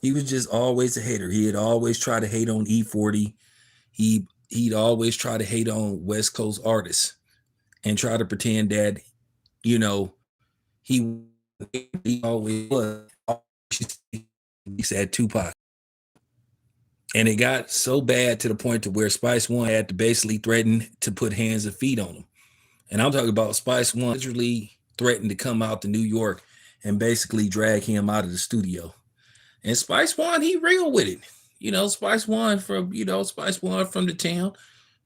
He was just always a hater. He had always tried to hate on E40. He'd always try to hate on West Coast artists and try to pretend that, you know, he, he always was. He said Tupac. And it got so bad to the point to where Spice One had to basically threaten to put hands and feet on him. And I'm talking about Spice One literally threatened to come out to New York and basically drag him out of the studio. And Spice One, he real with it. Spice One from the town,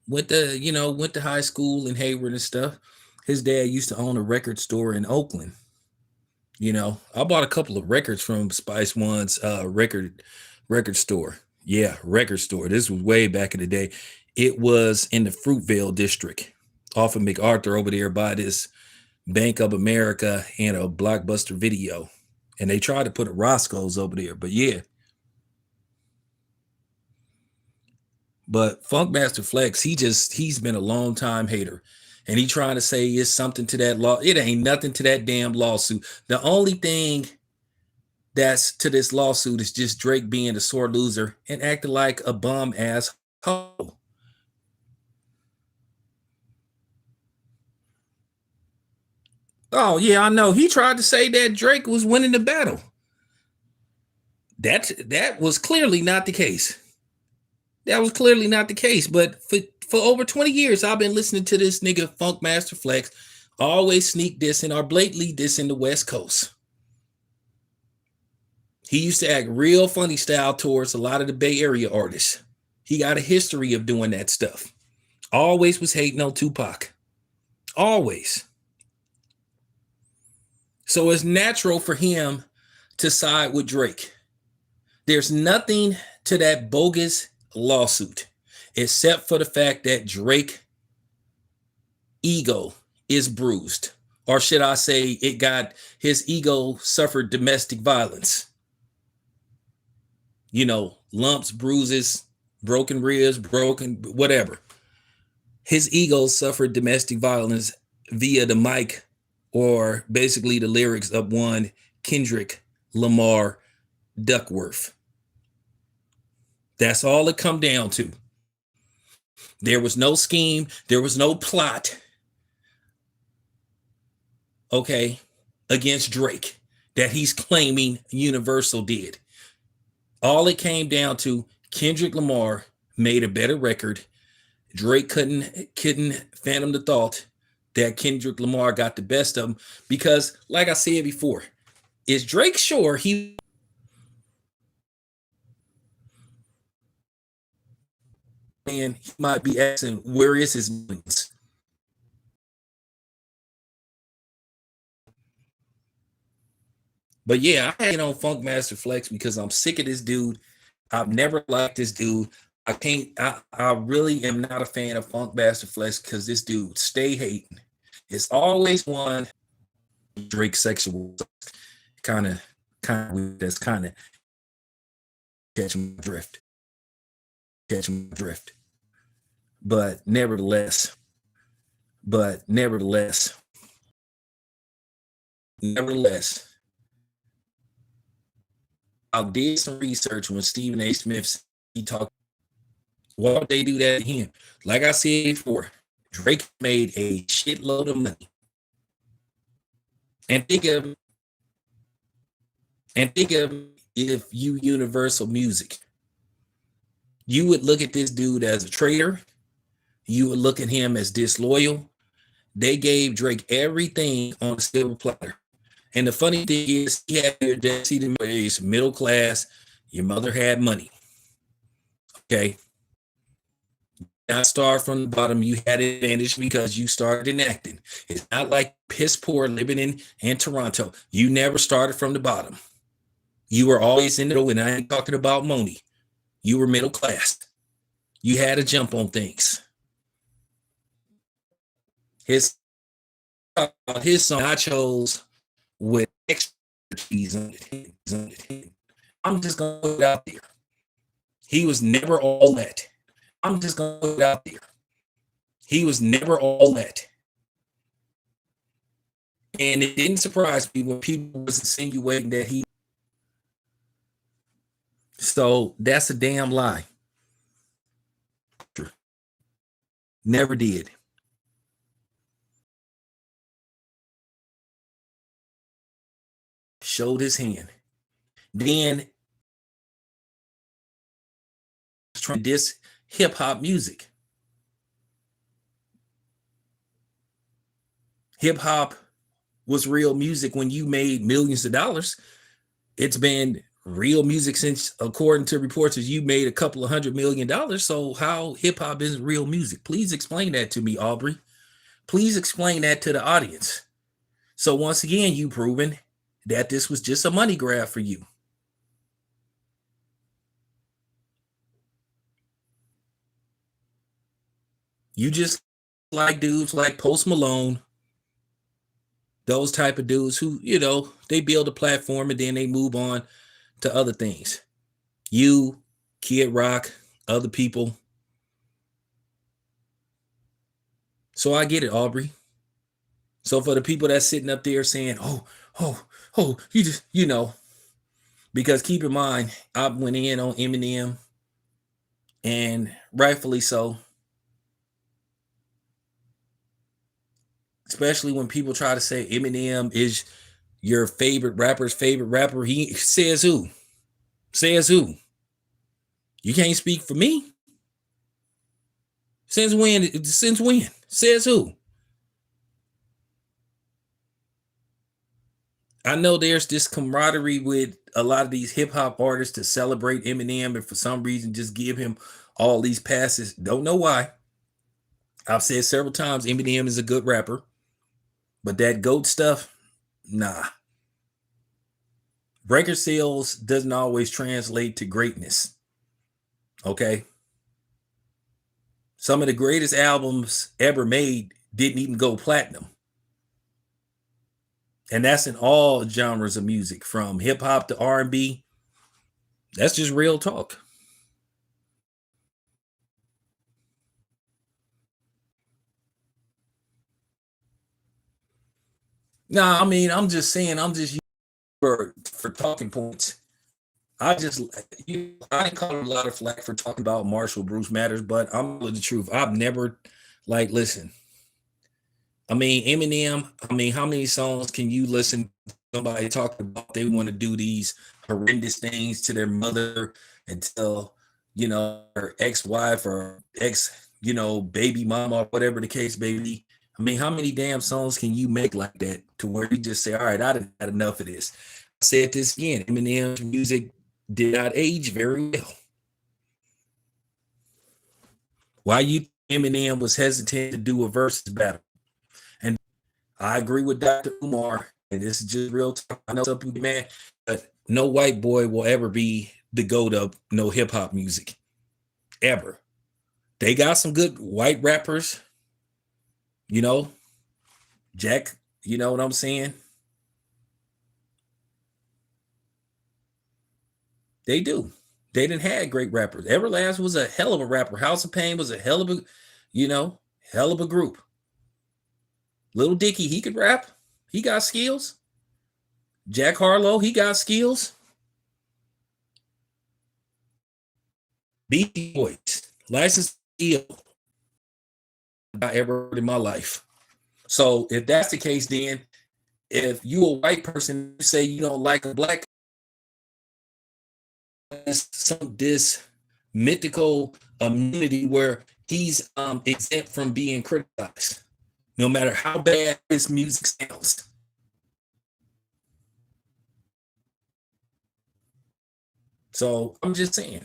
went to high school in Hayward and stuff. His dad used to own a record store in Oakland. I bought a couple of records from Spice One's record store. Yeah, record store. This was way back in the day. It was in the Fruitvale district off of MacArthur over there by this Bank of America and a Blockbuster Video. And they tried to put a Roscoe's over there. But yeah. But Funkmaster Flex, he's been a long time hater. And he trying to say it's something to that law. It ain't nothing to that damn lawsuit. The only thing that's to this lawsuit is just Drake being a sore loser and acting like a bum ass hoe. Oh yeah, I know. He tried to say that Drake was winning the battle. That was clearly not the case. That was clearly not the case. But for over 20 years, I've been listening to this nigga Funkmaster Flex always sneak dissing or blatantly dissing the West Coast. He used to act real funny style towards a lot of the Bay Area artists. He got a history of doing that stuff. Always was hating on Tupac. Always. So it's natural for him to side with Drake. There's nothing to that bogus lawsuit except for the fact that Drake ego is bruised, or should I say it got his ego suffered domestic violence. Lumps, bruises, broken ribs, broken whatever. His ego suffered domestic violence via the mic, or basically the lyrics of one Kendrick Lamar Duckworth. That's all it come down to. There was no scheme. There was no plot. Okay, against Drake that he's claiming Universal did. All it came down to, Kendrick Lamar made a better record. Drake couldn't fathom the thought that Kendrick Lamar got the best of him because, like I said before, is Drake sure he might be asking where is his millions? But yeah, I had on Funkmaster Flex because I'm sick of this dude. I've never liked this dude. I can't. I really am not a fan of Funkmaster Flex because this dude stay hating. It's always one Drake sexual kind of that's kind of catching my drift. But nevertheless, nevertheless, I did some research when Stephen A. Smith he talked. Why would they do that to him? Like I said before, Drake made a shitload of money. And think of if you Universal Music, you would look at this dude as a traitor. You would look at him as disloyal. They gave Drake everything on a silver platter. And the funny thing is, he had your destiny raised middle class. Your mother had money. Okay. Not start from the bottom. You had an advantage because you started in acting. It's not like piss poor living in Toronto. You never started from the bottom. You were always in the middle, and I ain't talking about Moni. You were middle class. You had to jump on things. His song nachos with expertise on it. I'm just gonna put it out there. He was never all that. I'm just gonna put it out there. He was never all that. And it didn't surprise me when people was insinuating that he So that's a damn lie. Never did. Showed his hand. Then this hip hop music. Hip hop was real music when you made millions of dollars. It's been real music since, according to reports, you made a couple of $100 million. So how hip hop isn't real music? Please explain that to me, Aubrey. Please explain that to the audience. So once again, you proven that this was just a money grab for you. You just like dudes like Post Malone, those type of dudes who, they build a platform and then they move on to other things. You, Kid Rock, other people. So I get it, Aubrey. So for the people that's sitting up there saying, you just, because keep in mind, I went in on Eminem, and rightfully so. Especially when people try to say Eminem is your favorite rapper's favorite rapper. He says who? Says who? You can't speak for me. Since when? Since when? Says who? I know there's this camaraderie with a lot of these hip hop artists to celebrate Eminem and for some reason just give him all these passes. Don't know why. I've said several times Eminem is a good rapper, but that GOAT stuff, nah. Record sales doesn't always translate to greatness. Okay. Some of the greatest albums ever made didn't even go platinum. And that's in all genres of music, from hip hop to R&B. That's just real talk. Nah, I mean, I'm just saying, I'm just for talking points. I just, I didn't call a lot of flack for talking about Marshall Bruce Matters, but I'm with the truth. I've never, listen. I mean, Eminem, I mean, how many songs can you listen to somebody talk about they want to do these horrendous things to their mother and tell, her ex-wife or ex, baby mama or whatever the case may be? I mean, how many damn songs can you make like that to where you just say, all right, I done had enough of this? I said this again, Eminem's music did not age very well. Why you Eminem was hesitant to do a versus battle? And I agree with Dr. Umar, and this is just real talk. I know some people mad, but no white boy will ever be the GOAT of no hip hop music. Ever. They got some good white rappers, Jack, you know what I'm saying? They do. They didn't have great rappers. Everlast was a hell of a rapper. House of Pain was a hell of a, hell of a group. Little Dicky, he could rap. He got skills. Jack Harlow, he got skills. Beastie Boys, License to Ill, I ever heard in my life. So if that's the case, then if you a white person, you say you don't like a black, this mythical immunity where he's exempt from being criticized, no matter how bad his music sounds. So I'm just saying.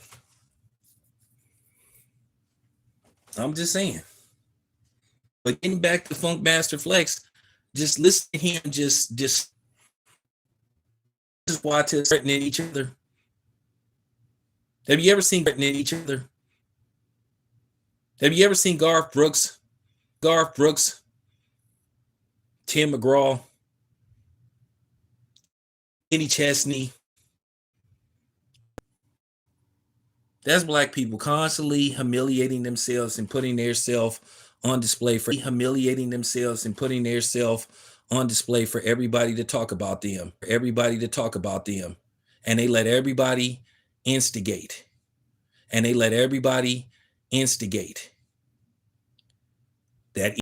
But getting back to Funkmaster Flex, just listen to him, just watch us threatening each other. Have you ever seen threatening each other? Have you ever seen Garth Brooks, Tim McGraw, Kenny Chesney? That's black people constantly humiliating themselves and putting themselves on display for everybody to talk about them. And they let everybody instigate, and they let everybody instigate. That